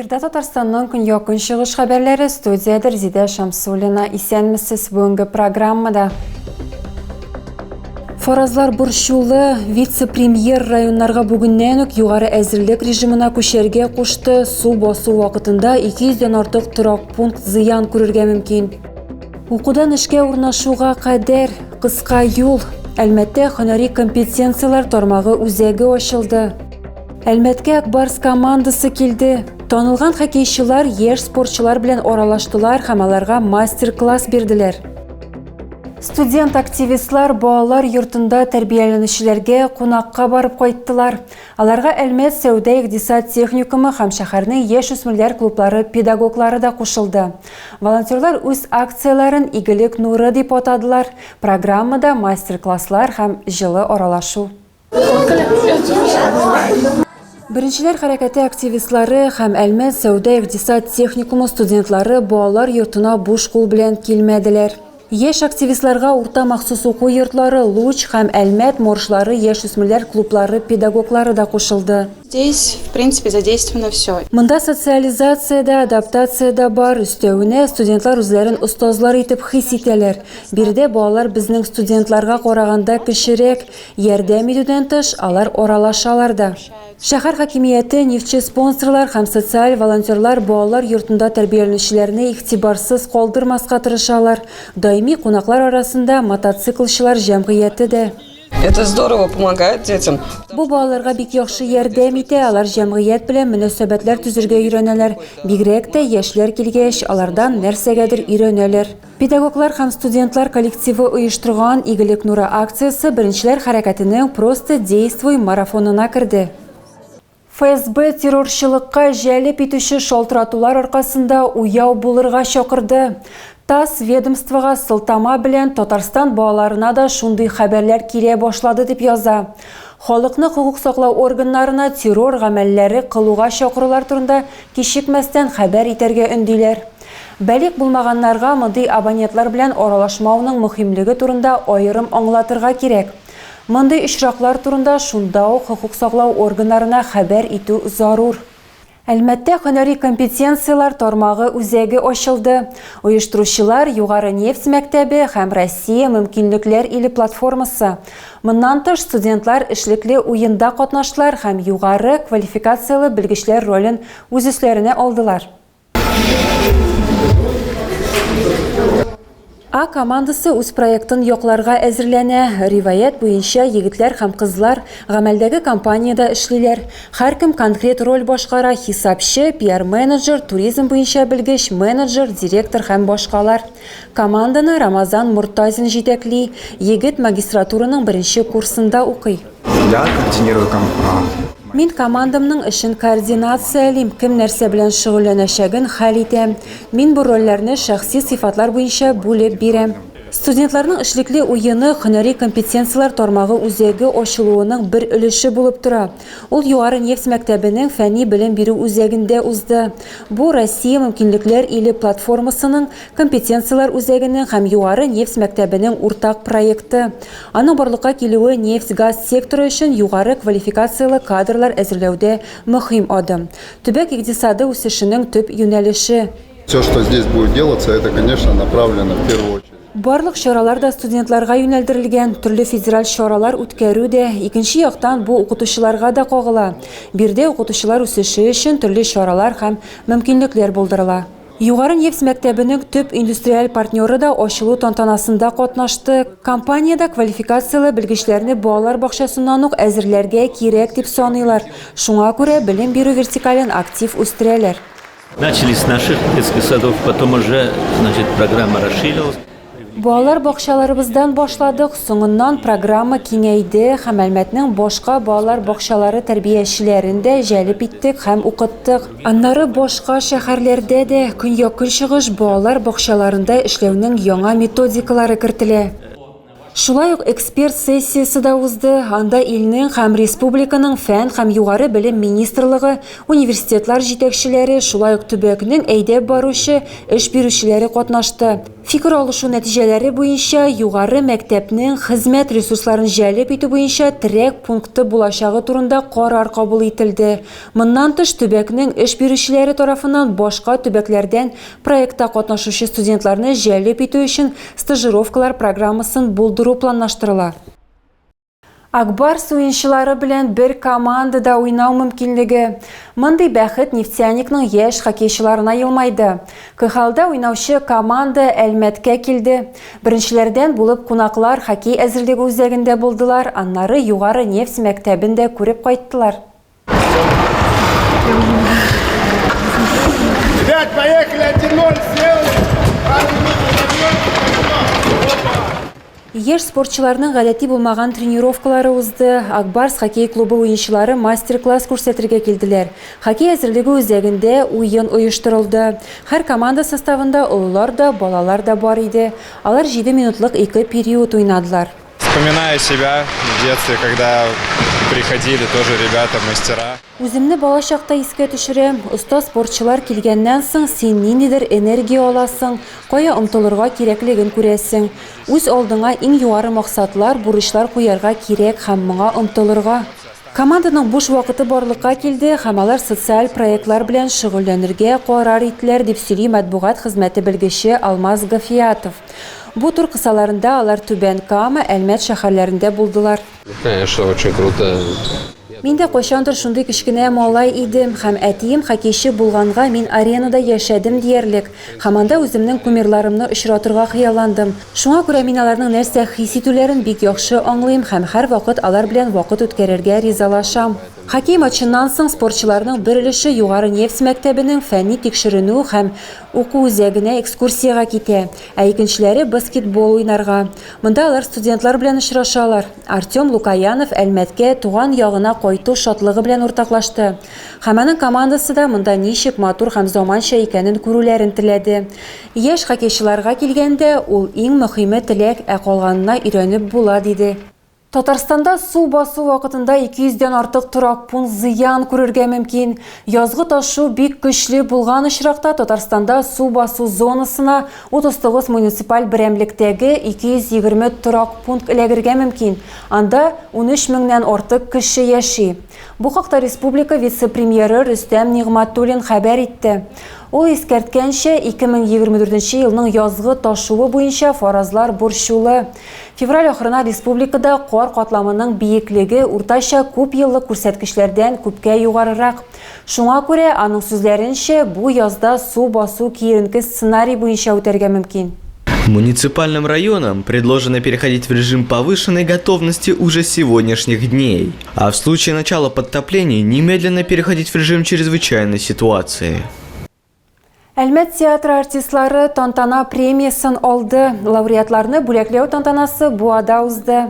Эфирда Татарстанның көньяк көнчыгыш хәбәрләре, студиядә Резида Шамсуллина. Исәнмесез бүгенге программада. Фаразлар борчулы, вице-премьер районнарга бүгеннән үк югары әзерлек режимына күчәргә кушты. Су басу вакытында 200дән артык торак пункт зыян күрергә мөмкин. Укудан эшкә урнашуга кадәр кыска юл. Әлмәттә һөнәри компетенциялар тармагы үзәге ачылды. Әлмәткә Акбарс командасы килде. Танылган хоккейчылар яшь спортчылар белән аралаштылар һәм аларга мастер-класс бирделәр. Студент-активистлар балалар йортында тәрбияләнүчеләргә кунакка барып кайттылар. Аларга Әлмәт сәүдә-икътисад техникумы һәм шәһәрнең яшь-үсмерләр клублары педагоглары да кушылды. Волонтерлар үз акцияларын «Игелек нуры» дип атадылар. Программада мастер-класслар һәм җылы аралашу. Беренчеләр хәрәкәте активистлары һәм Әлмәт сәүдә-икътисад техникумы студентлары балалар йортына буш кул белән килмәделәр. Яшь активистларга урта махсус уку йортлары, Луч һәм Әлмәт моршлары яшь-үсмерләр клублары педагоглары да кушылды. Здесь, в принципе, задействовано все. Монда социализация да, адаптация да бар. Өстәвенә студентлар үзләрен остазлар итеп хис итәләр. Биредә балалар безнең студентларга караганда кечерәк, ярдәм итүдән тыш алар аралашалар да. Шәһәр хакимияте, нефтче спонсорлар һәм социаль волонтерлар балалар йортында тәрбияләнүчеләрне игътибарсыз калдырмаска тырышалар. Даими кунаклар арасында мотоциклчылар җәмгыяте дә. Это здорово помогает детям. Бу балаларга бик яхшы ярдәм итә, алар җәмгыять белән мөнәсәбәтләр төзергә өйрәнәләр. Бигрәк тә яшьләр килгәч, алардан нәрсәгәдер өйрәнәләр. Педагоглар һәм студентлар коллективы оештырган «Игелек нуры» акциясе беренчеләр хәрәкәтенең «Просто действуй» марафонына керде. ФСБ террорчылыкка җәлеп итүче шалтыратулар аркасында уяу булырга чакырды. ТАСС ведомствога сылтама белән Татарстан балаларына да шундый хәбәрләр килә башлады дип яза. Халыкны хукук саклау органнарына террор гамәлләре кылуга чакырулар турында кичекмәстән хәбәр итәргә өндиләр. Бәлик булмаганнарга мондый абонентлар белән аралашмауның мөһимлеге турында аерым аңлатырга кирәк. Мондый очраклар турында шунда ук хукук саклау органнарына хәбәр итү зарур. Әлмәттә һөнәри компетенциялар тармагы үзәге ачылды. Оештыручылар Югары нефть мәктәбе һәм Россия мөмкинлекләр иле платформасы. Моннан тыш студентлар эшлекле уенда катнаштылар һәм югары квалификациялы белгечләр ролен үз өсләренә алдылар. А командасы үз проектын якларга әзерләнә. Риваят буенча егетләр һәм кызлар гамәлдәге компанияда эшлиләр. Һәркем конкрет роль башкара: хисапчы, пиар-менеджер, туризм буенча белгеч, менеджер, директор һәм башкалар. Команданы Рамазан Муртазин җитәкли. Егет магистратураның беренче курсында укый. Я координирую Мин командамның эшен координациялим, кем нәрсә белән шөгыльләнәчәген хәл итәм. Мин бу рольләрне шәхси сыйфатлар буенча бүлеп бирәм. Студентларның эшлекле уены һөнәри компетенциялар тармагы үзәге ачылуының бер өлеше булып тора. Ул Югары нефть мәктәбенең фәнни белем бирү үзәгендә узды. Бу Россия мөмкинлекләр иле платформасының, компетенциялар үзәгенең һәм Югары нефть мәктәбенең уртак проекты. Аның барлыкка килүе нефть-газ секторы өчен югары квалификациялы кадрлар әзерләүдә мөһим адым. Төбәк икътисады үсешенең төп юнәлеше. Все, что здесь будет делаться, это, конечно, направлено в первую очередь. Барлык чаралар да студентларга юнәлдерелгән. Төрле федераль чаралар үткәрү дә, икенче яктан бу укытучыларга да кагыла. Бирдә укытучылар үсеше өчен төрле чаралар һәм мөмкинлекләр булдырыла. Югары нефть мәктәбенең төп индустриаль партнеры да ачылу тантанасында катнашты. Компанияда квалификациялы белгечләрне балалар бакчасыннан ук әзерләргә кирәк дип саныйлар. Шуңа күрә белем бирү вертикален актив үстерәләр. Начали с наших детских садов, потом уже, программа расширилась. Балалар бакчаларыбыздан башладык, соңыннан программа киңәйде һәм Әлмәтнең башка балалар бакчалары тәрбиячеләрен дә җәлеп иттек һәм укыттык. Аннары башка шәһәрләрдә дә көньяк көнчыгыш балалар бакчаларында эшләүнең яңа методикалары кертелә. Шулай ук эксперт сессиясе да узды. Анда илнең һәм республиканың фән һәм югары белем министрлыгы, университетлар җитәкчеләре, шулай ук төбәкнең әйдәп баручы эш бирүчеләре катнашты. Fikir alышу нәтиҗәләре буенча югары мәктәпнең хезмәт ресурсларын җәлеп итү буенча терәк пункты булачагы турында карар кабул ителде. Моннан тыш төбәкнең эш бирүчеләре тарафыннан башка төбәкләрдән проектта катнашучы студентларны җәлеп итү өчен стажировкалар программасын булдыру планлаштырыла. Акбарс уенчылары белән бер командада уйнау мөмкинлеге. Мондый бәхет нефтяникның яшь хоккейчыларына елмайды. КХЛда уйнаучы команда Әлмәткә килде. Беренчеләрдән булып кунаклар хоккей әзерлеге үзәгендә булдылар, аннары югары нефть мәктәбендә күреп кайттылар. Ребят, поехали, 1-0, Яшь спортчыларның гадәти булмаган тренировкалары узды. Акбарс хоккей клубы уенчылары мастер-класс күрсәтергә килделәр. Хоккей әзерлеге үзәгендә уен оештырылды. Һәр команда составында олылар да, балалар да бар иде. Алар 7 минутлык 2 период уйнадылар. Вспоминаю себя в детстве, когда приходили тоже ребята-мастера. Үземне бала чакта искә төшерәм. Оста спортчылар килгәннән соң син ниндидер энергия аласың, кая омтылырга кирәклеген күрәсең. Үз алдыңа иң югары максатлар, бурычлар куярга кирәк һәм моңа омтылырга. Команданың буш вакыты барлыкка килде һәм алар социаль проектлар белән шөгыльләнергә карар иттеләр, дип сөйли матбугат хезмәте белгече Алмаз Гафиятов. Бу тур кысаларында алар Түбән Кама, Әлмәт шәһәрләрендә булдылар. Конечно, очень круто. Мин дә кайчандыр шундый кечкенә малай идем һәм әтием хоккейчы булганга мин аренада яшәдем диярлек. Һәм анда үземнең кумирларымны очратырга хыялландым. Шуңа күрә мин аларның нәрсә хис итүләрен бик яхшы аңлыйм һәм һәр вакыт алар белән вакыт үткәрергә ризалашам. Хоккей матчыннан соң спортчыларның бер өлеше югары нефть мәктәбенең фәнни тикшеренү һәм уку үзәгенә экскурсияга китә, ә икенчеләре баскетбол уйнарга. Монда алар студентлар белән очрашалар. Артем Лукаянов Әлмәткә туган ягына кайту шатлыгы белән уртаклашты. Һәм аның командасы да монда ничек матур һәм заманча икәнен күрүләрен теләде. Яшь хоккейчыларга килгәндә ул иң мөһиме теләк, ә калганына өйрәнеп була, диде. Татарстанда су басу вакытында 200дән артык торак пункт зыян күрергә мөмкин. Язгы ташу бик көчле булган очракта Татарстанда су басу зонасына 39 муниципаль берәмлектәге 220 торак пункт эләгергә мөмкин. Анда 13 меңнән артык кеше яши. Бу хакта республика вице-премьеры Рөстәм Нигъмәтуллин хәбәр итте. Ул искәрткәнчә 2024 елның язгы ташуы буенча фаразлар борчулы. Февраль ахырына республикада кар катламының биеклеге уртача күп еллык күрсәткечләрдән күпкә югарырак. Шуңа күрә аның сүзләренчә бу язда су басу киеренке сценарий буенча үтәргә мөмкин. Муниципальным районам предложено переходить в режим повышенной готовности уже с сегодняшних дней, а в случае начала подтоплений немедленно переходить в режим чрезвычайной ситуации. Әлмәт театры артистлары тантана премиясын алды. Лауреатларны бүләкләү тантанасы Буада узды.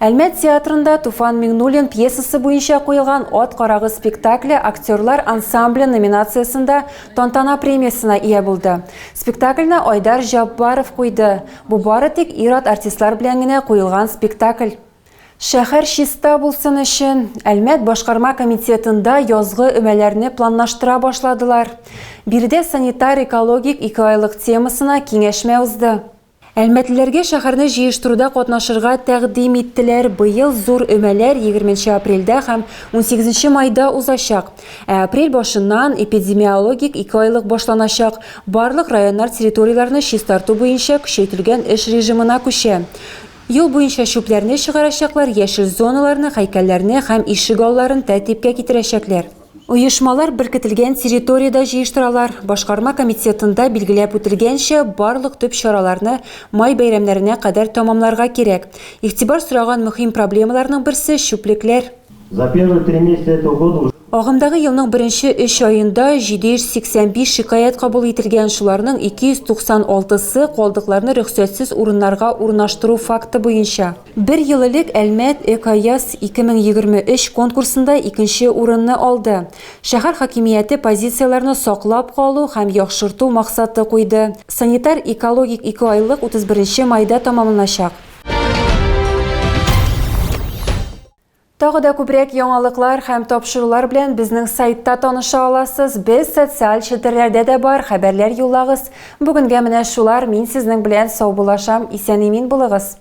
Әлмәт театрында Туфан Миңнуллин пьесасы буенча куелган «Ат карагы» спектакле актерлар ансамбле номинациясында тантана премиясына ия булды. Спектакльне Айдар Жаббаров куйды. Бу бары тик ир-ат артистлар белән генә куелган спектакль. Шәһәр чиста булсын өчен Әлмәт башкарма комитетында язгы өмәләрне планлаштыра башладылар. Бирдә санитар-экологик 2 айлык темасына киңәшмә узды. Әлмәтлеләргә шәһәрне җыештыруда катнашырга тәкъдим иттеләр. Быел зур өмәләр 20 апрельдә һәм 18 майда узачак. Апрель башыннан эпидемиологик 2 айлык башланачак. Барлык районнар территорияларны чистарту буенча күчәйтелгән эш режимына күчә. Ел буенча чүпләрне чыгарачаклар, яшел зоналарны, һәйкәлләрне һәм ишек алларын тәртипкә китерәчәкләр. Оешмалар беркетелгән территорияда җыештыралар. Башкарма комитетында билгеләп үтелгәнчә, барлык төп чараларны май бәйрәмнәренә кадәр тамамларга кирәк. Игътибар сораган мөһим проблемаларның берсе чүплекләр. За первые 3 месяца этого года Агымдагы елның беренче 3 аенда 785 шикаят кабул ителгән, шуларның 296-сы калдыкларны рөхсәтсез урыннарга урнаштыру факты буенча. Бер ел элек Әлмәт Экояз 2023 конкурсында 2нче урынны алды. Шәһәр хакимияте позицияларны саклап калу һәм яхшырту максаты куйды. Санитар-экологик 2 айлык 31 майда тамамланачак. Тағы да күбрәк яңалыклар һәм тапшырулар белән безнең сайтта таныша аласыз. Без социаль челтәрләрдә дә бар, хәбәрләр юллагыз. Бүгенгә менә шулар. Мин сезнең белән сау булашам. Исән-имин булыгыз.